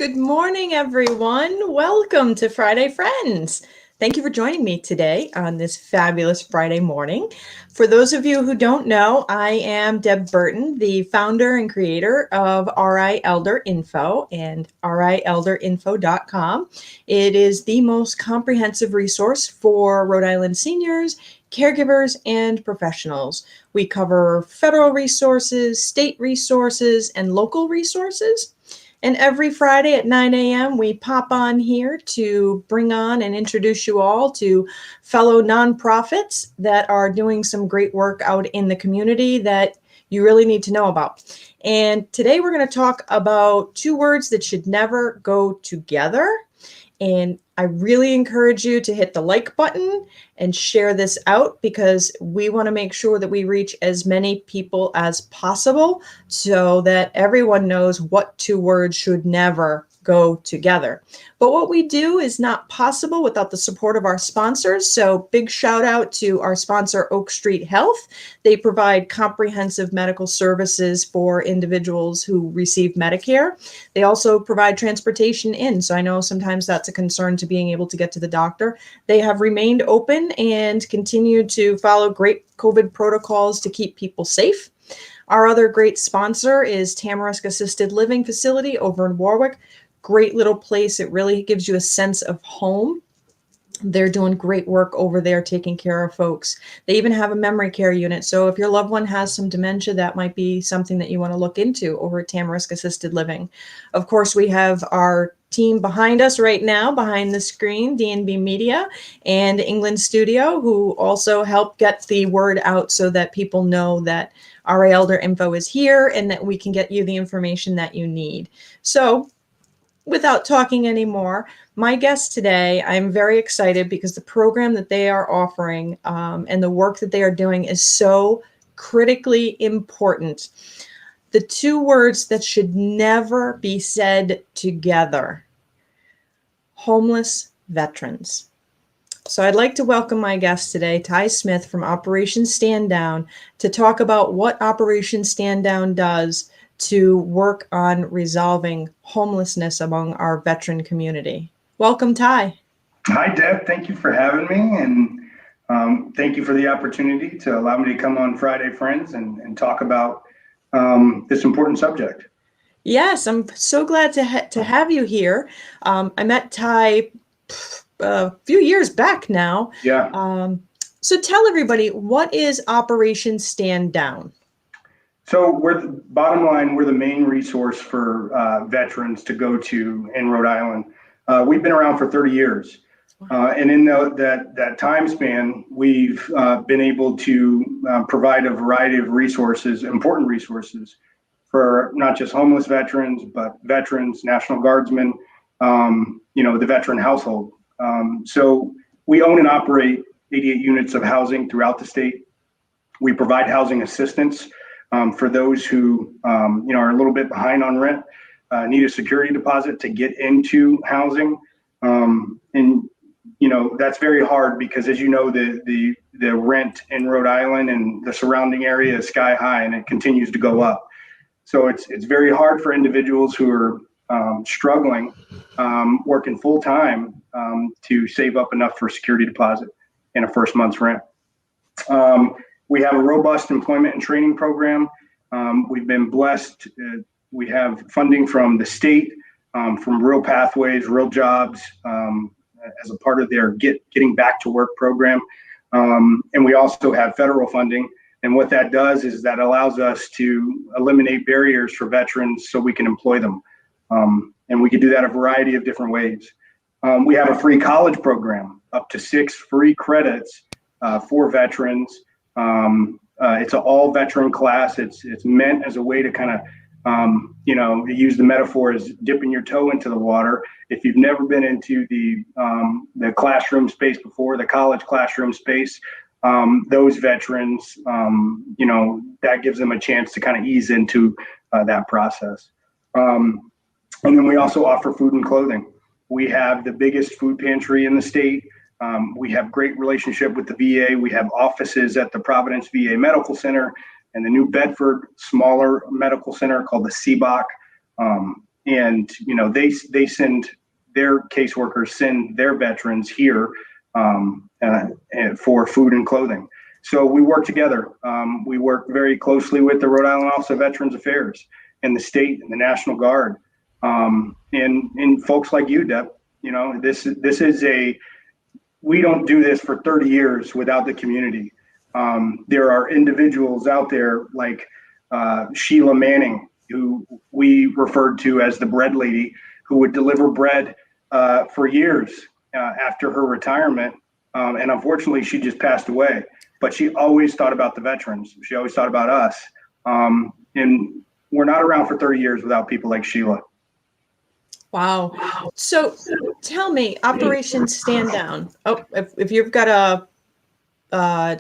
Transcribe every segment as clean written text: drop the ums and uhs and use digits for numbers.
Good morning, everyone. Welcome to Friday Friends. Thank you for joining me today on this fabulous Friday morning. For those of you who don't know, I am Deb Burton, the founder and creator of RI Elder Info and rielderinfo.com. It is the most comprehensive resource for Rhode Island seniors, caregivers, and professionals. We cover federal resources, state resources, and local resources. And every Friday at 9 a.m., we pop on here to bring on and introduce you all to fellow nonprofits that are doing some great work out in the community that you really need to know about. And today we're going to talk about two words that should never go together. And I really encourage you to hit the like button and share this out because we want to make sure that we reach as many people as possible so that everyone knows what two words should never go together. But what we do is not possible without the support of our sponsors. So big shout out to our sponsor, Oak Street Health. They provide comprehensive medical services for individuals who receive Medicare. They also provide transportation in. So I know sometimes that's a concern to being able to get to the doctor. They have remained open and continue to follow great COVID protocols to keep people safe. Our other great sponsor is Tamarisk Assisted Living Facility over in Warwick. Great little place. It really gives you a sense of home. They're doing great work over there taking care of folks. They even have a memory care unit. So if your loved one has some dementia, that might be something that you want to look into over at Tamarisk Assisted Living. Of course, we have our team behind us right now, behind the screen, DNB Media and England Studio, who also help get the word out so that people know that RI Elder Info is here and that we can get you the information that you need. So without talking anymore, my guest today, I'm very excited because the program that they are offering and the work that they are doing is so critically important. The two words that should never be said together: homeless veterans. So I'd like to welcome my guest today, Ty Smith from Operation Stand Down, to talk about what Operation Stand Down does to work on resolving homelessness among our veteran community. Welcome, Ty. Hi, Deb. Thank you for having me, and thank you for the opportunity to allow me to come on Friday Friends and talk about this important subject. Yes, I'm so glad to have you here. I met Ty a few years back now. Yeah. So tell everybody, what is Operation Stand Down? So bottom line, we're the main resource for veterans to go to in Rhode Island. We've been around for 30 years. And in that time span, we've been able to provide a variety of resources, important resources, for not just homeless veterans, but veterans, National Guardsmen, the veteran household. So we own and operate 88 units of housing throughout the state. We provide housing assistance for those who are a little bit behind on rent, need a security deposit to get into housing. And that's very hard because, as you know, the rent in Rhode Island and the surrounding area is sky high, and it continues to go up. So it's very hard for individuals who are struggling, working full time, to save up enough for a security deposit and a first month's rent. We have a robust employment and training program. We've been blessed. We have funding from the state, from Real Pathways, Real Jobs, as a part of their Getting Back to Work program. And we also have federal funding. And what that does is that allows us to eliminate barriers for veterans so we can employ them. And we can do that a variety of different ways. We have a free college program, up to 6 free credits for veterans. It's an all veteran class. It's meant as a way to kind of, use the metaphor as dipping your toe into the water. If you've never been into the classroom space before, the college classroom space, those veterans, that gives them a chance to kind of ease into that process. And then we also offer food and clothing. We have the biggest food pantry in the state. We have great relationship with the VA. We have offices at the Providence VA Medical Center and the New Bedford smaller medical center called the CBOC. and they send their caseworkers send their veterans here for food and clothing. So we work together. We work very closely with the Rhode Island Office of Veterans Affairs and the state and the National Guard, and folks like you, Deb. This is we don't do this for 30 years without the community. There are individuals out there like Sheila Manning, who we referred to as the bread lady, who would deliver bread for years after her retirement. And unfortunately, she just passed away. But she always thought about the veterans. She always thought about us. And we're not around for 30 years without people like Sheila. Wow. So tell me, Operation Stand Down. Oh, if you've got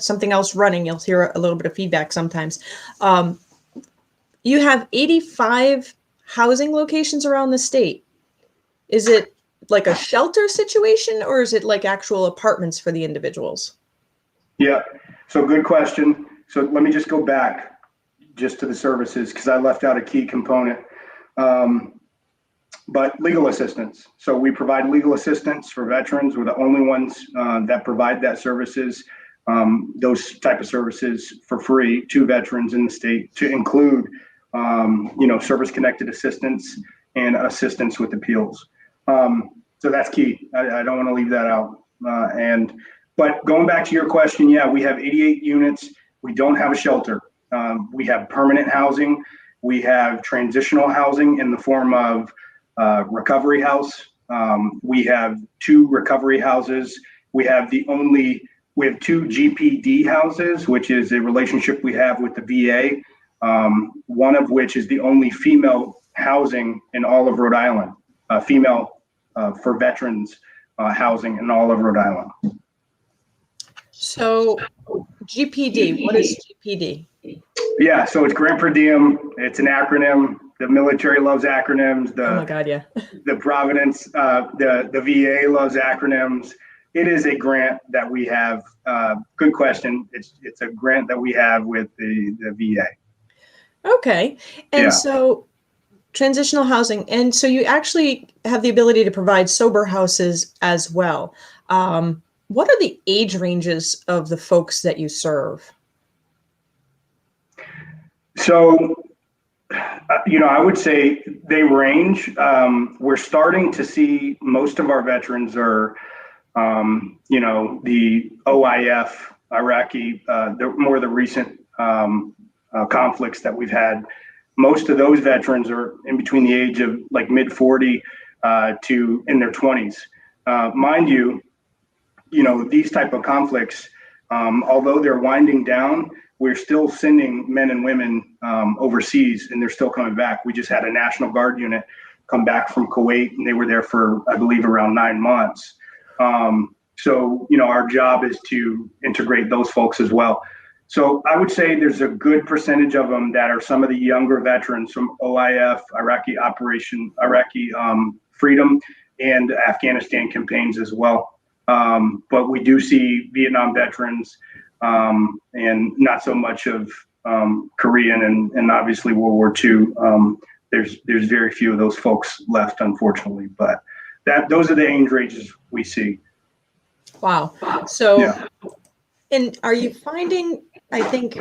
something else running, you'll hear a little bit of feedback sometimes. You have 85 housing locations around the state. Is it like a shelter situation, or is it like actual apartments for the individuals? Yeah, so good question. So let me just go back just to the services, because I left out a key component. But legal assistance. So we provide legal assistance for veterans. We're the only ones that provide that services, those type of services for free to veterans in the state, to include, service-connected assistance and assistance with appeals. So that's key. I don't want to leave that out. But going back to your question, yeah, we have 88 units. We don't have a shelter. We have permanent housing. We have transitional housing in the form of recovery house. We have 2 recovery houses. We have 2 GPD houses, which is a relationship we have with the VA. One of which is the only female housing in all of Rhode Island, female for veterans housing in all of Rhode Island. So GPD, what is GPD? Yeah, so it's Grant Per Diem. It's an acronym. The military loves acronyms. Oh my God, yeah. The Providence, the VA loves acronyms. It is a grant that we have. Good question. It's a grant that we have with the VA. Okay. And so transitional housing. And so you actually have the ability to provide sober houses as well. What are the age ranges of the folks that you serve? So, I would say they range. We're starting to see most of our veterans are, the OIF, Iraqi, the recent conflicts that we've had. Most of those veterans are in between the age of like mid 40 to in their 20s. Mind you, these type of conflicts, although they're winding down, we're still sending men and women overseas, and they're still coming back. We just had a National Guard unit come back from Kuwait, and they were there for, I believe, around 9 months. So, our job is to integrate those folks as well. So I would say there's a good percentage of them that are some of the younger veterans from OIF, Iraqi Freedom, and Afghanistan campaigns as well. But we do see Vietnam veterans, and not so much of Korean and obviously World War II. There's very few of those folks left, unfortunately. But those are the age ranges we see. Wow. So, yeah. And are you finding? I think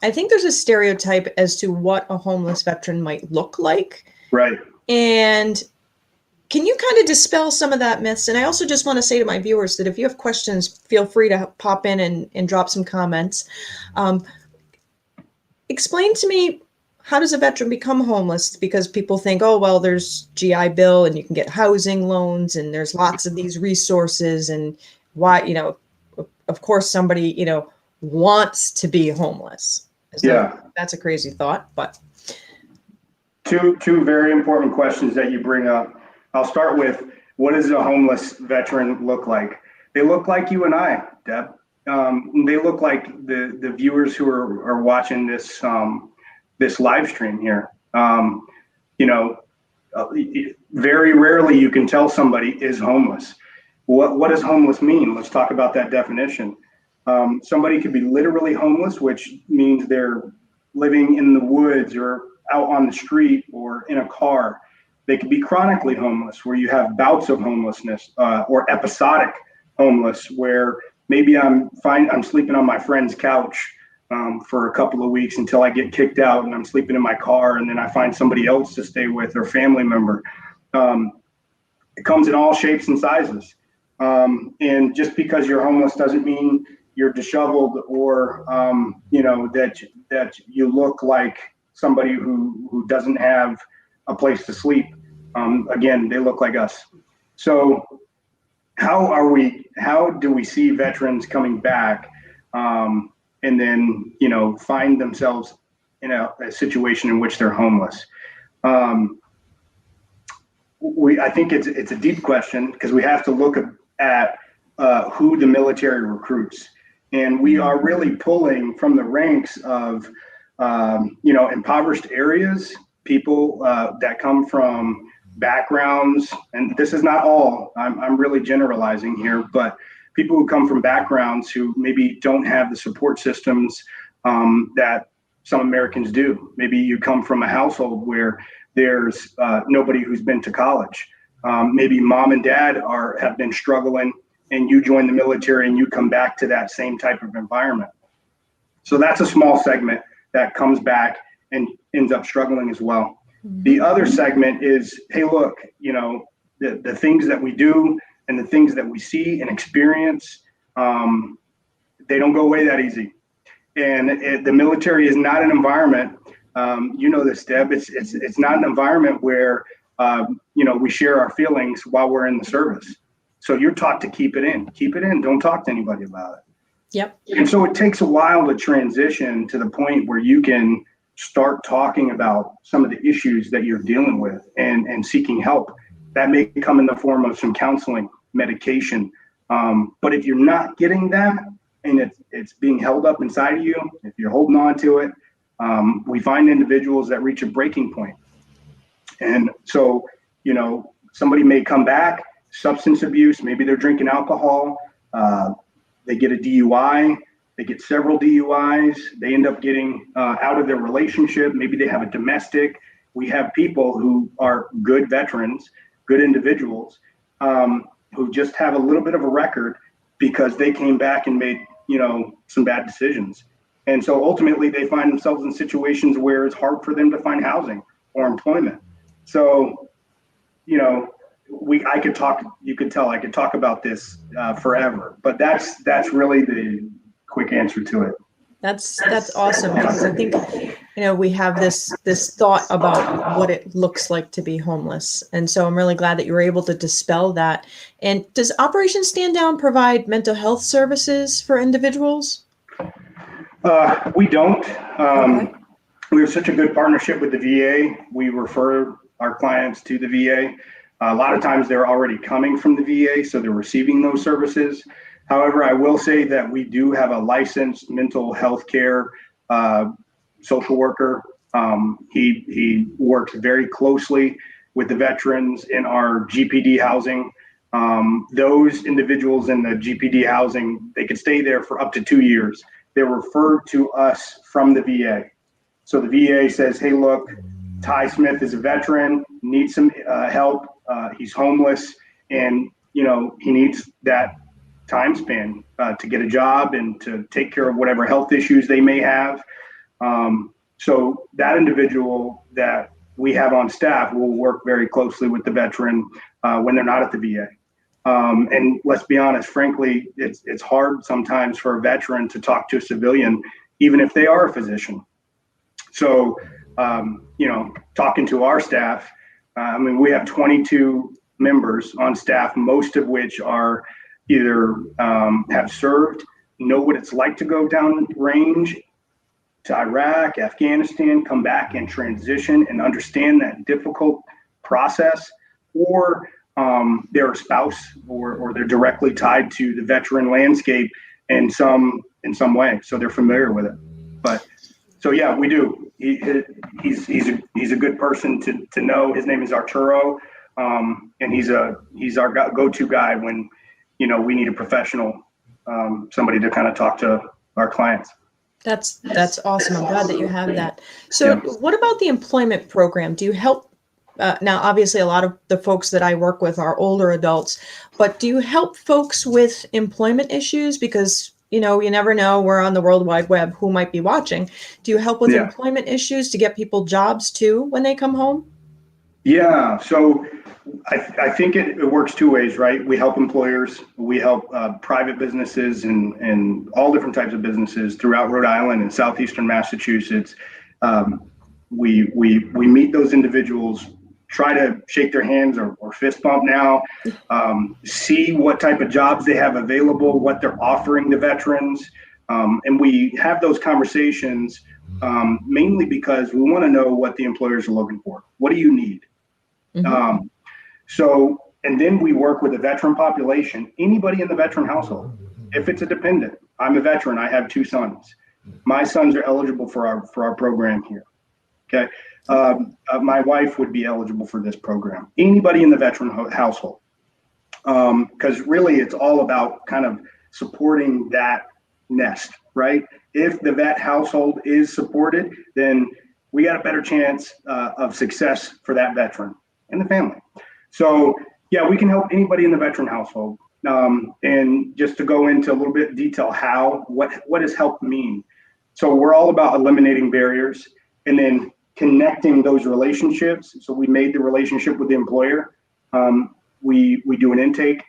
there's a stereotype as to what a homeless veteran might look like. Right. And can you kind of dispel some of that myths? And I also just want to say to my viewers that if you have questions, feel free to pop in and drop some comments. Explain to me, how does a veteran become homeless? Because people think, oh, well, there's GI Bill and you can get housing loans and there's lots of these resources, and why, of course somebody, wants to be homeless. That's a crazy thought, but. Two very important questions that you bring up. I'll start with, what does a homeless veteran look like? They look like you and I, Deb. They look like the viewers who are watching this this live stream here. Very rarely you can tell somebody is homeless. What does homeless mean? Let's talk about that definition. Somebody could be literally homeless, which means they're living in the woods or out on the street or in a car. They could be chronically homeless, where you have bouts of homelessness, or episodic homeless, where maybe I'm sleeping on my friend's couch for a couple of weeks until I get kicked out, and I'm sleeping in my car, and then I find somebody else to stay with or family member. It comes in all shapes and sizes. And just because you're homeless doesn't mean you're disheveled, or that you look like somebody who doesn't have a place to sleep. Again, they look like us. So how do we see veterans coming back, and then find themselves in a situation in which they're homeless? I think it's a deep question, because we have to look at who the military recruits, and we are really pulling from the ranks of impoverished areas, people that come from backgrounds, and this is not all, I'm really generalizing here, but people who come from backgrounds who maybe don't have the support systems that some Americans do. Maybe you come from a household where there's nobody who's been to college. Maybe mom and dad have been struggling, and you join the military and you come back to that same type of environment. So that's a small segment that comes back and ends up struggling as well. The other segment is, hey, look, the things that we do and the things that we see and experience, they don't go away that easy. And the military is not an environment, this, Deb, it's not an environment where, we share our feelings while we're in the service. So you're taught to keep it in, don't talk to anybody about it. Yep. And so it takes a while to transition to the point where you can start talking about some of the issues that you're dealing with and seeking help. That may come in the form of some counseling, medication. But if you're not getting that, and it's being held up inside of you, if you're holding on to it, we find individuals that reach a breaking point. And so, somebody may come back, substance abuse, maybe they're drinking alcohol, they get a DUI, they get several DUIs, they end up getting out of their relationship, maybe they have a domestic. We have people who are good veterans, good individuals, who just have a little bit of a record because they came back and made, some bad decisions. And so ultimately they find themselves in situations where it's hard for them to find housing or employment. So, I could talk about this forever, but that's really the quick answer to it. That's awesome, because I think we have this thought about what it looks like to be homeless, and so I'm really glad that you were able to dispel that. And does Operation Stand Down provide mental health services for individuals? We don't. Okay. We have such a good partnership with the VA. We refer our clients to the VA. A lot of times they're already coming from the VA, so they're receiving those services. However, I will say that we do have a licensed mental health care social worker. He works very closely with the veterans in our GPD housing. Those individuals in the GPD housing, they could stay there for up to 2 years. They're referred to us from the VA. So the VA says, hey, look, Ty Smith is a veteran, needs some help. He's homeless, and he needs that time span to get a job and to take care of whatever health issues they may have. So that individual that we have on staff will work very closely with the veteran when they're not at the VA. And let's be honest, frankly, it's hard sometimes for a veteran to talk to a civilian, even if they are a physician. So, talking to our staff, we have 22 members on staff, most of which are either have served, know what it's like to go down range to Iraq, Afghanistan, come back and transition and understand that difficult process, or they're a spouse or they're directly tied to the veteran landscape in some way, so they're familiar with it. But so yeah, we do. He's a good person to know. His name is Arturo, and he's our go-to guy when we need a professional, somebody to kind of talk to our clients. That's awesome. I'm glad that you have that. So, What about the employment program? Do you help Now, obviously, a lot of the folks that I work with are older adults, but do you help folks with employment issues? Because, you never know, we're on the World Wide Web, who might be watching. Do you help with Yeah. employment issues to get people jobs too when they come home? Yeah. So I think it works two ways, right? We help employers, we help private businesses and all different types of businesses throughout Rhode Island and southeastern Massachusetts. We meet those individuals, try to shake their hands or fist bump now, see what type of jobs they have available, what they're offering the veterans. And we have those conversations mainly because we want to know what the employers are looking for. What do you need? Mhm. And then we work with the veteran population, anybody in the veteran household. If it's a dependent, I'm a veteran, I have two sons. My sons are eligible for our program here. Okay. My wife would be eligible for this program. Anybody in the veteran household. Because really it's all about kind of supporting that nest, right? If the vet household is supported, then we got a better chance of success for that veteran and the family. So yeah, we can help anybody in the veteran household. And just to go into a little bit of detail, what does help mean? So we're all about eliminating barriers and then connecting those relationships. So we made the relationship with the employer. We do an intake.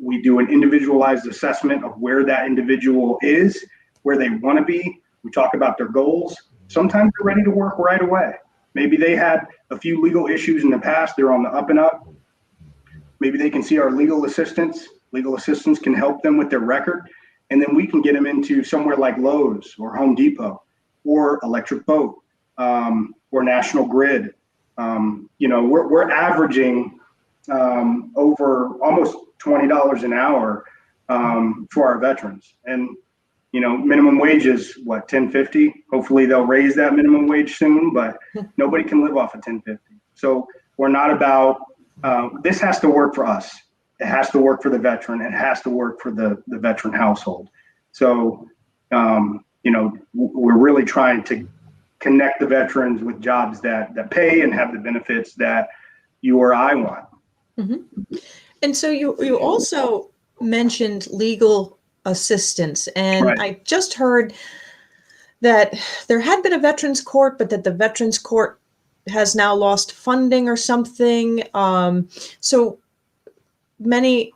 We do an individualized assessment of where that individual is, where they want to be. We talk about their goals. Sometimes they're ready to work right away. Maybe they had a few legal issues in the past. They're on the up and up. Maybe they can see our legal assistants. Legal assistants can help them with their record. And then we can get them into somewhere like Lowe's or Home Depot or Electric Boat or National Grid. We're averaging over almost $20 an hour for our veterans. And minimum wage is what, $10.50? Hopefully they'll raise that minimum wage soon, but nobody can live off of $10.50. So we're not about, this has to work for us. It has to work for the veteran. It has to work for the veteran household. So, we're really trying to connect the veterans with jobs that pay and have the benefits that you or I want. Mm-hmm. And so you also mentioned legal assistance, and Right. I just heard that there had been a veterans court, but that the veterans court has now lost funding or something. So many,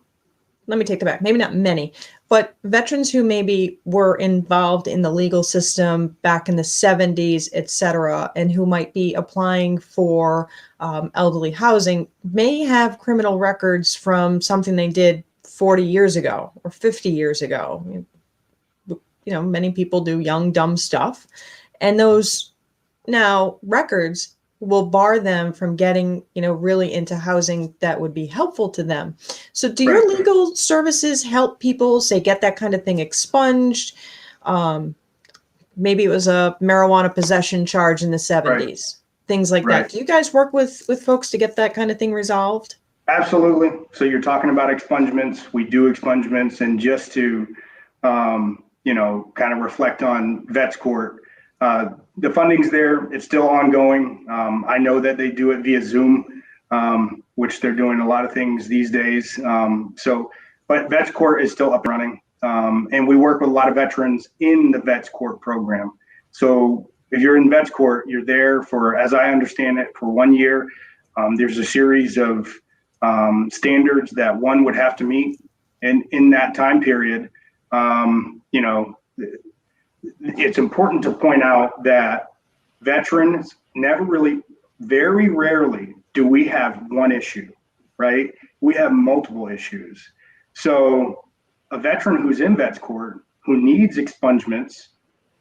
let me take that back. Maybe not many, but veterans who maybe were involved in the legal system back in the 70s, et cetera, and who might be applying for elderly housing may have criminal records from something they did 40 years ago or 50 years ago. Many people do young, dumb stuff. And those now records will bar them from getting, really into housing that would be helpful to them. So do your Right. legal services help people, say, get that kind of thing expunged? Maybe it was a marijuana possession charge in the 70s, things like Right. that. Do you guys work with folks to get that kind of thing resolved? Absolutely. So you're talking about expungements. We do expungements, and just to, kind of reflect on Vets Court, the funding's there. It's still ongoing. I know that they do it via Zoom, which they're doing a lot of things these days. But Vets Court is still up and running. And we work with a lot of veterans in the Vets Court program. So if you're in Vets Court, you're there for, as I understand it, for 1 year. There's a series of standards that one would have to meet. And in that time period, it's important to point out that veterans very rarely do we have one issue, right? We have multiple issues. So a veteran who's in Vets Court who needs expungements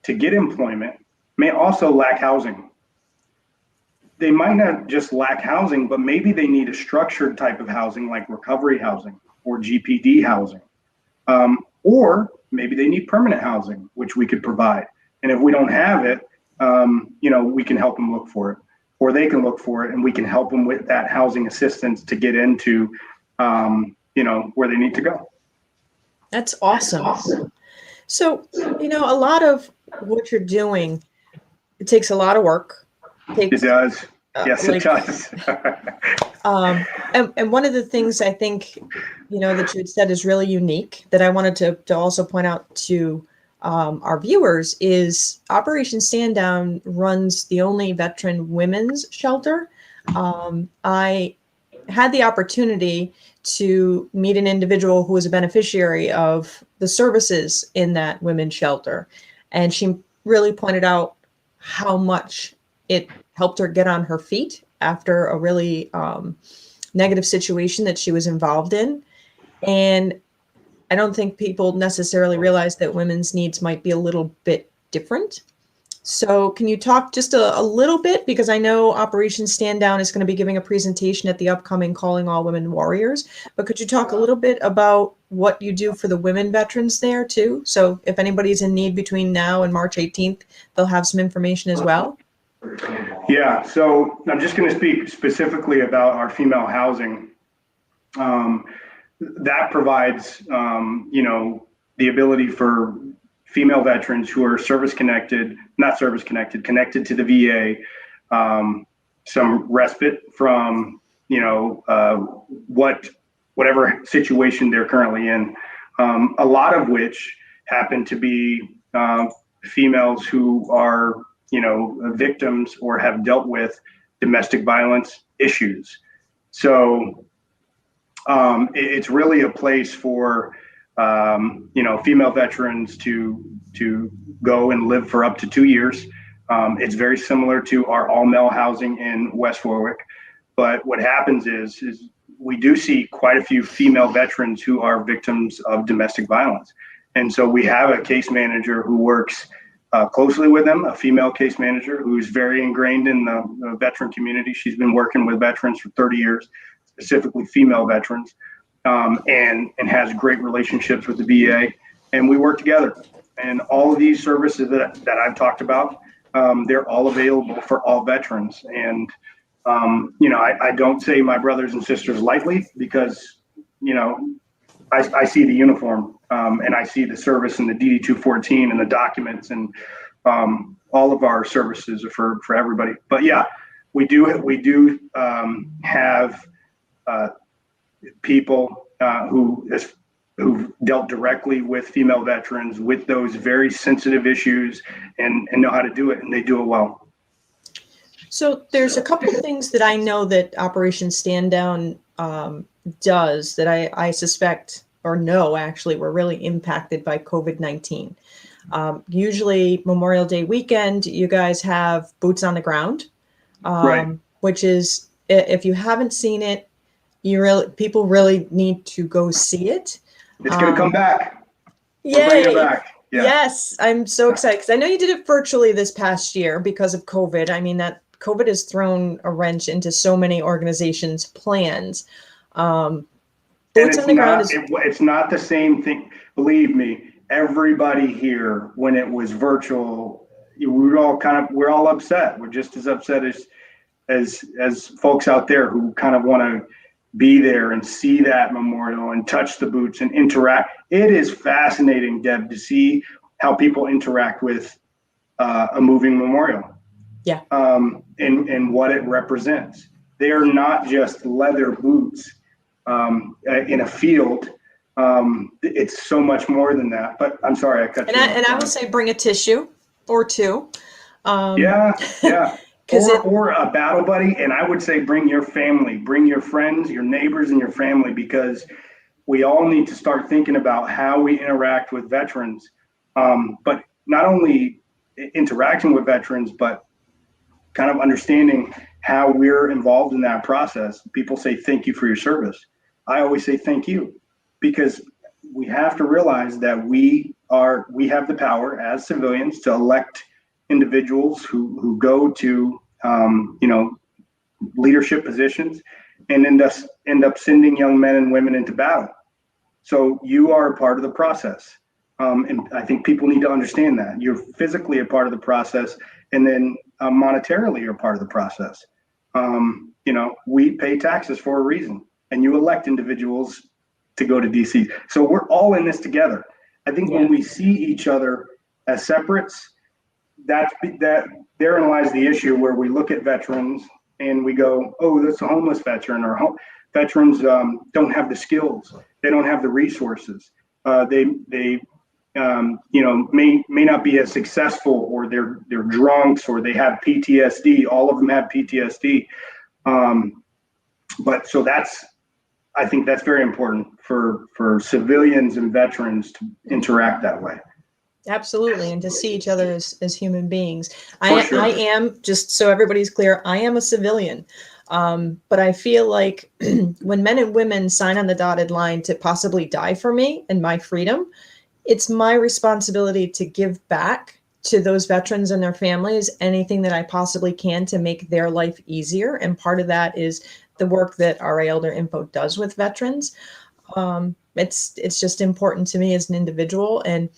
to get employment may also lack housing. They might not just lack housing, but maybe they need a structured type of housing like recovery housing or GPD housing. Or maybe they need permanent housing, which we could provide. And if we don't have it, we can help them look for it, or they can look for it, and we can help them with that housing assistance to get into, where they need to go. That's awesome. So, a lot of what you're doing, it takes a lot of work. It does. Yes, it like, does. and one of the things I think, that you had said is really unique that I wanted to also point out to our viewers is Operation Stand Down runs the only veteran women's shelter. I had the opportunity to meet an individual who was a beneficiary of the services in that women's shelter. And she really pointed out how much it helped her get on her feet after a really negative situation that she was involved in. And I don't think people necessarily realize that women's needs might be a little bit different. So can you talk just a little bit, because I know Operation Stand Down is going to be giving a presentation at the upcoming Calling All Women Warriors, but could you talk a little bit about what you do for the women veterans there too? So if anybody's in need between now and March 18th, they'll have some information as well. Yeah, so I'm just going to speak specifically about our female housing. That provides, the ability for female veterans who are connected to the VA, some respite from, whatever situation they're currently in. A lot of which happen to be females who are, victims or have dealt with domestic violence issues. So it's really a place for female veterans to go and live for up to 2 years. It's very similar to our all male housing in West Warwick. But what happens is we do see quite a few female veterans who are victims of domestic violence. And so we have a case manager who works closely with them, a female case manager who's very ingrained in the veteran community. She's been working with veterans for 30 years, specifically female veterans. And has great relationships with the VA, and we work together. And all of these services that I've talked about, they're all available for all veterans. And I don't say my brothers and sisters lightly because I see the uniform and I see the service and the DD-214 and the documents, and all of our services are for everybody. But yeah, we do have people who've dealt directly with female veterans with those very sensitive issues and know how to do it, and they do it well. So there's a couple of things that I know that Operation Stand Down does that I suspect or know actually were really impacted by COVID-19. Usually Memorial Day weekend, you guys have boots on the ground, Right. Which is, if you haven't seen it, people really need to go see it. It's going to come back. Yay. We're bringing it back. Yeah. Yes, I'm so excited because I know you did it virtually this past year because of COVID. I mean, that COVID has thrown a wrench into so many organizations' plans. Boots on the ground is. It's not the same thing. Believe me, everybody here, when it was virtual, we're all upset. We're just as upset as folks out there who kind of want to be there and see that memorial and touch the boots and interact. It is fascinating, Deb, to see how people interact with a moving memorial. Yeah. And what it represents. They are not just leather boots in a field. It's so much more than that. But I'm sorry, I cut you off. And I will say, bring a tissue or two. Yeah. Or a battle buddy. And I would say bring your family, bring your friends, your neighbors, and your family, because we all need to start thinking about how we interact with veterans. But not only interacting with veterans, but kind of understanding how we're involved in that process. People say, thank you for your service. I always say thank you, because we have to realize that we have the power as civilians to elect individuals who go to leadership positions and end up sending young men and women into battle. So you are a part of the process. And I think people need to understand that you're physically a part of the process, and then monetarily you're a part of the process. We pay taxes for a reason, and you elect individuals to go to DC. So we're all in this together. I think when we see each other as separates, that therein lies the issue, where we look at veterans and we go, oh, that's a homeless veteran, or veterans don't have the skills, they don't have the resources, they may not be as successful, or they're drunks, or they have PTSD. All of them have PTSD. But so I think that's very important for civilians and veterans to interact that way. Absolutely. And to see each other as human beings. Sure. I am, just so everybody's clear, I am a civilian. But I feel like when men and women sign on the dotted line to possibly die for me and my freedom, it's my responsibility to give back to those veterans and their families anything that I possibly can to make their life easier. And part of that is the work that RA Elder Info does with veterans. It's just important to me as an individual. And,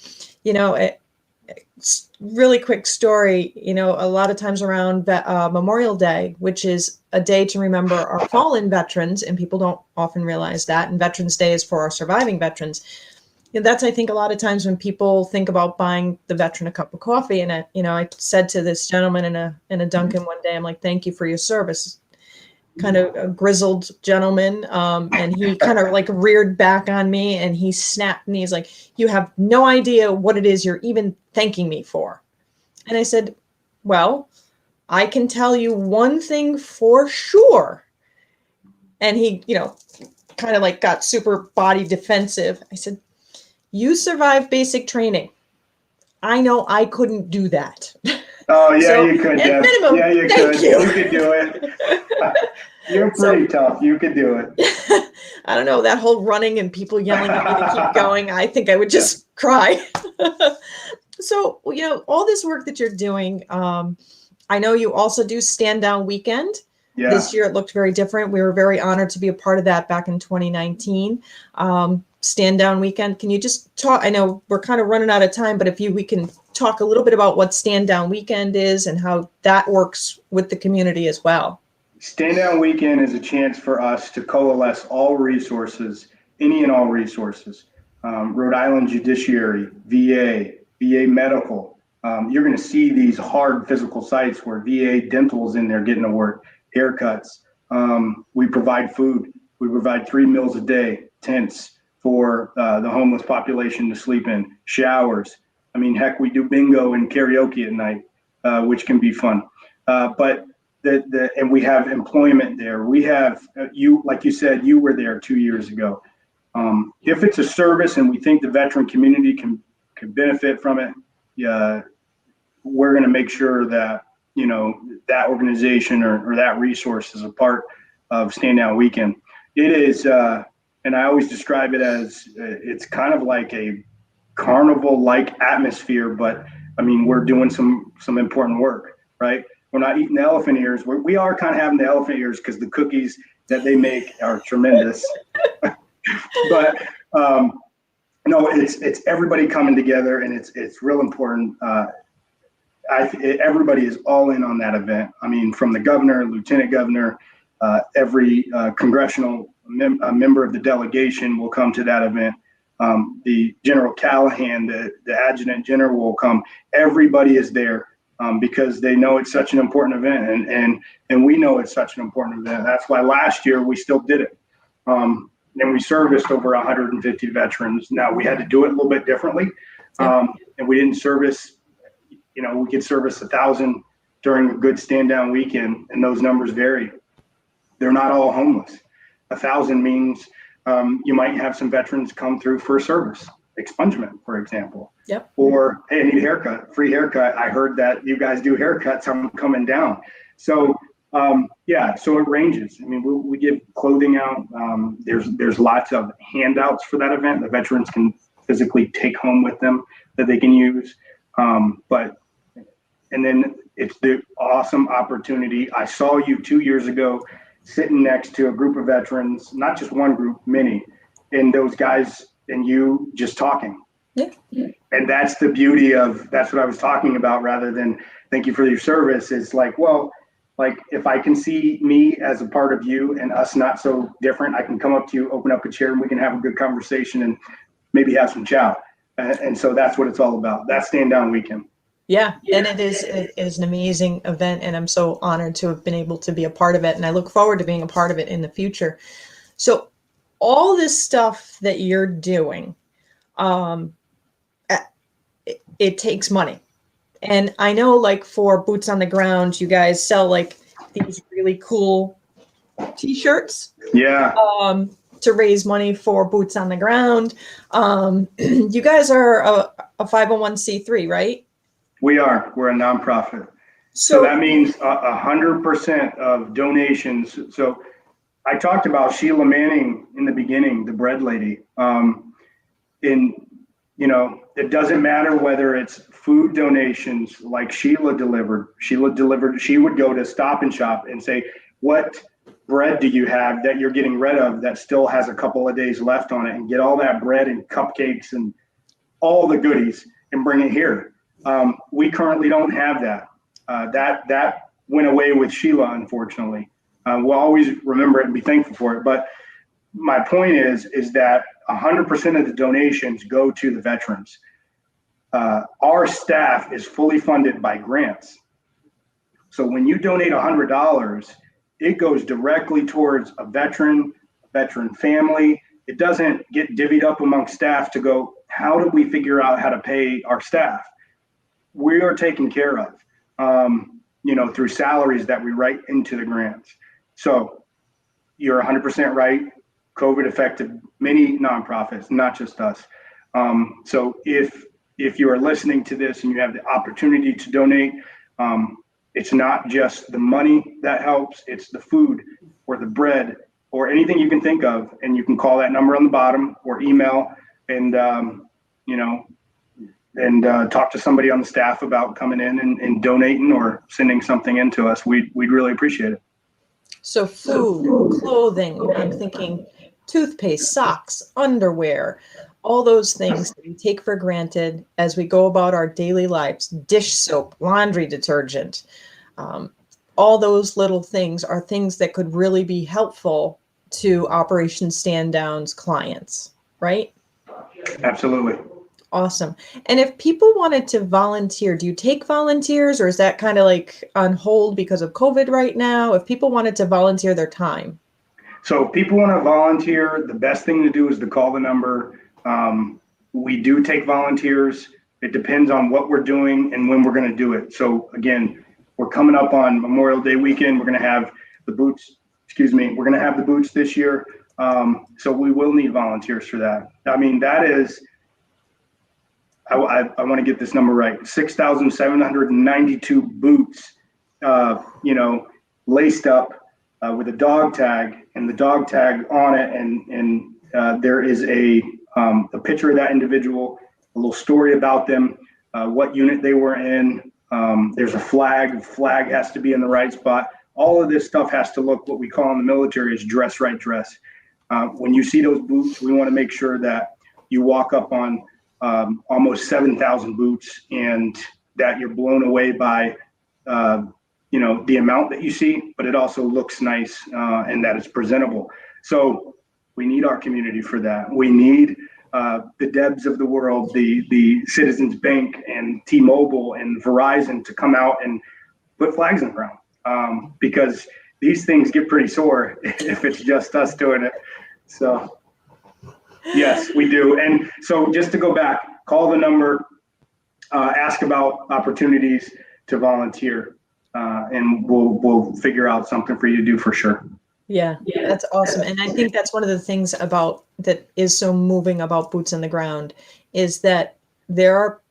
really quick story, a lot of times around Memorial Day, which is a day to remember our fallen veterans, and people don't often realize that, and Veterans Day is for our surviving veterans. That's, I think, a lot of times when people think about buying the veteran a cup of coffee. And I said to this gentleman in a Dunkin' one day, I'm like, thank you for your service. Kind of a grizzled gentleman. And he kind of like reared back on me, and he snapped, and he's like, you have no idea what it is you're even thanking me for. And I said, well, I can tell you one thing for sure. And he, kind of like got super body defensive. I said, you survived basic training. I know I couldn't do that. Oh, yeah, so, you could. At minimum, yeah, you could. You could do it. You're pretty tough. You could do it. I don't know, that whole running and people yelling at me to keep going, I think I would just cry. So, all this work that you're doing, I know you also do Stand Down Weekend. Yeah. This year it looked very different. We were very honored to be a part of that back in 2019. Stand Down Weekend. Can you just talk? I know we're kind of running out of time, but if we can talk a little bit about what Stand Down Weekend is and how that works with the community as well. Stand Down Weekend is a chance for us to coalesce all resources, any and all resources. Rhode Island Judiciary, VA Medical. You're going to see these hard physical sites where VA Dental is in there getting to work, haircuts. We provide food. We provide 3 meals a day, tents for the homeless population to sleep in, showers. I mean, heck, we do bingo and karaoke at night, which can be fun. But and we have employment there. We have like you said, you were there 2 years ago. If it's a service and we think the veteran community can benefit from it, we're going to make sure that that organization or that resource is a part of Stand Down Weekend. It is, and I always describe it as it's kind of like a carnival-like atmosphere, but I mean, we're doing some important work, right? We're not eating the elephant ears. We are kind of having the elephant ears because the cookies that they make are tremendous. But no, it's everybody coming together, and it's real important. Everybody is all in on that event. I mean, from the governor, lieutenant governor, every congressional member of the delegation will come to that event. The General Callahan, the adjutant general will come. Everybody is there because they know it's such an important event, and we know it's such an important event. That's why last year we still did it. And we serviced over 150 veterans. Now we had to do it a little bit differently, and we didn't service. We could service 1,000 during a good Stand Down Weekend, and those numbers vary. They're not all homeless. 1,000 means you might have some veterans come through for a service, expungement, for example. Yep. Or, hey, I need a haircut, free haircut. I heard that you guys do haircuts. I'm coming down. So, so it ranges. I mean, we give clothing out. There's lots of handouts for that event that veterans can physically take home with them that they can use. And then it's the awesome opportunity. I saw you 2 years ago sitting next to a group of veterans, not just one group, many, and those guys and you just talking. Yeah. And that's the beauty of, that's what I was talking about, rather than thank you for your service. It's like, well, like if I can see me as a part of you and us not so different, I can come up to you, open up a chair, and we can have a good conversation and maybe have some chow. And so that's what it's all about. That's Stand Down Weekend. Yeah, and it is an amazing event, and I'm so honored to have been able to be a part of it, and I look forward to being a part of it in the future. So, all this stuff that you're doing, um, it takes money, and I know, like for Boots on the Ground, you guys sell like these really cool T-shirts Yeah, to raise money for Boots on the Ground. You guys are a 501c3, right? we are. We're a nonprofit. So that So, means 100% of donations. So I talked about Sheila Manning in the beginning, the bread lady. In it doesn't matter whether it's food donations like Sheila delivered. Sheila delivered. She would go to Stop and Shop and say, "What bread do you have that you're getting rid of that still has a couple of days left on it?" And get all that bread and cupcakes and all the goodies and bring it here. We currently don't have that. That went away with Sheila, unfortunately. We'll always remember it and be thankful for it. But my point is that 100% of the donations go to the veterans. Our staff is fully funded by grants. So when you donate $100, it goes directly towards a veteran family. It doesn't get divvied up among staff to go, how do we figure out how to pay our staff? We are taken care of, through salaries that we write into the grants. So you're 100% right. COVID affected many nonprofits, not just us. So if you are listening to this and you have the opportunity to donate, it's not just the money that helps, it's the food or the bread or anything you can think of. And you can call that number on the bottom or email and, talk to somebody on the staff about coming in and donating or sending something in to us. We'd really appreciate it. So food, clothing, I'm thinking toothpaste, socks, underwear, all those things that we take for granted as we go about our daily lives, dish soap, laundry detergent, all those little things are things that could really be helpful to Operation Stand Down's clients, right? Absolutely. Awesome. And if people wanted to volunteer, do you take volunteers or is that kind of like on hold because of COVID right now? If people wanted to volunteer their time. So if people want to volunteer, the best thing to do is to call the number. We do take volunteers. It depends on what we're doing and when we're going to do it. So again, we're coming up on Memorial Day weekend. We're going to have the boots, we're going to have the boots this year. So we will need volunteers for that. I mean, that is, I want to get this number right, 6,792 boots, laced up with a dog tag and the dog tag on it. And there is a picture of that individual, a little story about them, what unit they were in. There's a flag. The flag has to be in the right spot. All of this stuff has to look what we call in the military is dress right dress. When you see those boots, we want to make sure that you walk up on almost 7,000 boots and that you're blown away by the amount that you see, but it also looks nice and that it's presentable. So we need our community for that. We need the Debs of the world, the Citizens Bank and T-Mobile and Verizon to come out and put flags in the ground because these things get pretty sore if it's just us doing it. So yes, we do. And so just to go back, call the number, ask about opportunities to volunteer, and we'll figure out something for you to do for sure. Yeah, that's awesome. And I think that's one of the things about that is so moving about Boots on the Ground is that there are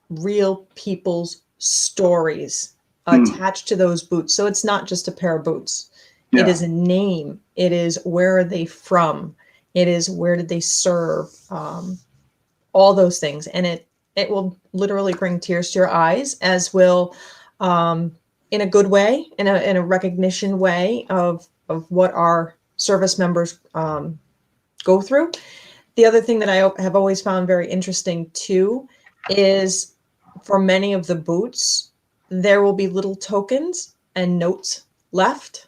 real people's stories attached to those boots. So it's not just a pair of boots. Yeah. It is a name. It is where are they from? It is where did they serve? All those things. And it will literally bring tears to your eyes, as will in a good way, in a recognition way of what our service members go through. The other thing that I have always found very interesting too is for many of the boots, there will be little tokens and notes left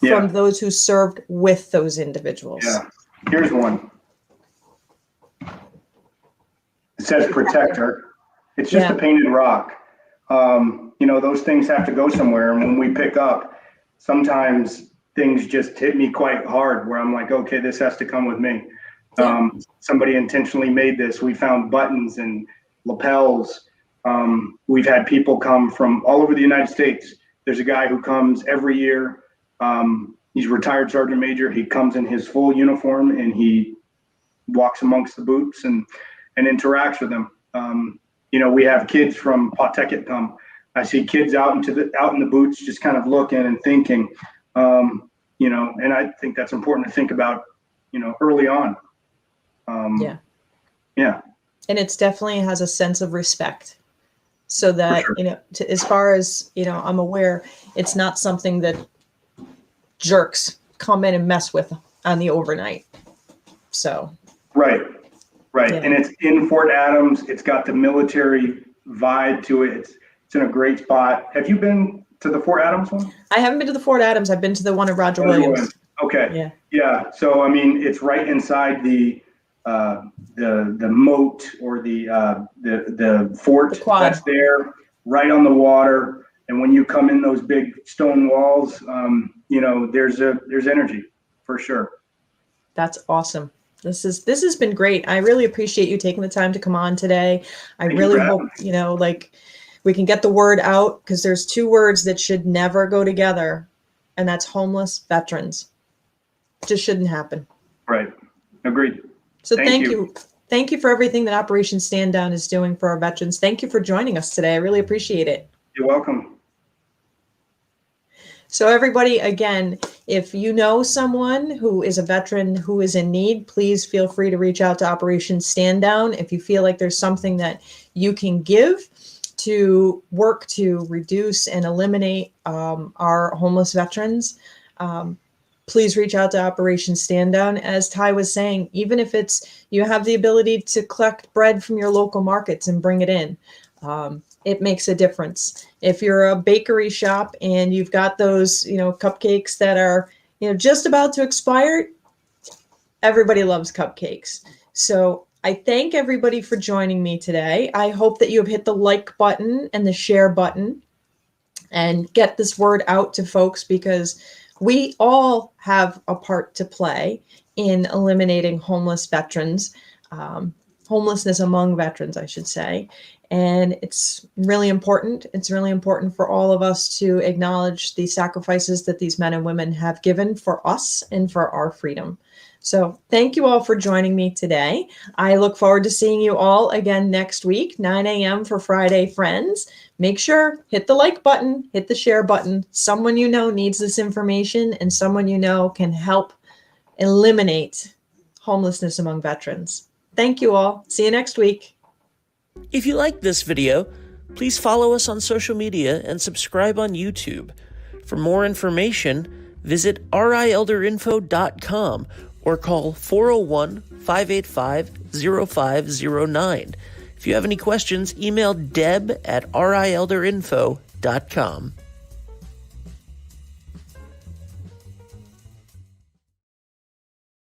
from those who served with those individuals. Yeah. Here's one. It says protector. It's just a painted rock. Those things have to go somewhere. And when we pick up, sometimes things just hit me quite hard where I'm like, okay, this has to come with me. Somebody intentionally made this. We found buttons and lapels. We've had people come from all over the United States. There's a guy who comes every year. He's a retired sergeant major. He comes in his full uniform and he walks amongst the boots and interacts with them. We have kids from Pawtucket come. I see kids out in the boots, just kind of looking and thinking, and I think that's important to think about, early on. Yeah. And it's definitely has a sense of respect, so that, sure. As far as, I'm aware, it's not something that jerks come in and mess with on the overnight. So. Right. Yeah. And it's in Fort Adams. It's got the military vibe to it. It's in a great spot. Have you been to the Fort Adams one? I haven't been to the Fort Adams. I've been to the one at Roger Williams. Okay. Yeah. So, it's right inside the moat or the fort that's there, right on the water. And when you come in those big stone walls, there's energy for sure. That's awesome. This has been great. I really appreciate you taking the time to come on today. I really hope, we can get the word out, because there's two words that should never go together, and that's homeless veterans. Just shouldn't happen. Right. Agreed. So thank you. Thank you for everything that Operation Stand Down is doing for our veterans. Thank you for joining us today. I really appreciate it. You're welcome. So everybody, again, if you know someone who is a veteran who is in need, please feel free to reach out to Operation Stand Down. If you feel like there's something that you can give to work to reduce and eliminate our homeless veterans, please reach out to Operation Stand Down. As Ty was saying, even if it's you have the ability to collect bread from your local markets and bring it in, it makes a difference. If you're a bakery shop and you've got those, cupcakes that are, just about to expire, everybody loves cupcakes. So I thank everybody for joining me today. I hope that you have hit the like button and the share button and get this word out to folks, because we all have a part to play in eliminating homeless veterans, homelessness among veterans, I should say. And it's really important. It's really important for all of us to acknowledge the sacrifices that these men and women have given for us and for our freedom. So thank you all for joining me today. I look forward to seeing you all again next week, 9 a.m. for Friday Friends. Make sure, hit the like button, hit the share button. Someone you know needs this information, and someone you know can help eliminate homelessness among veterans. Thank you all. See you next week. If you liked this video, please follow us on social media and subscribe on YouTube. For more information, visit rielderinfo.com or call 401-585-0509. If you have any questions, email deb@rielderinfo.com.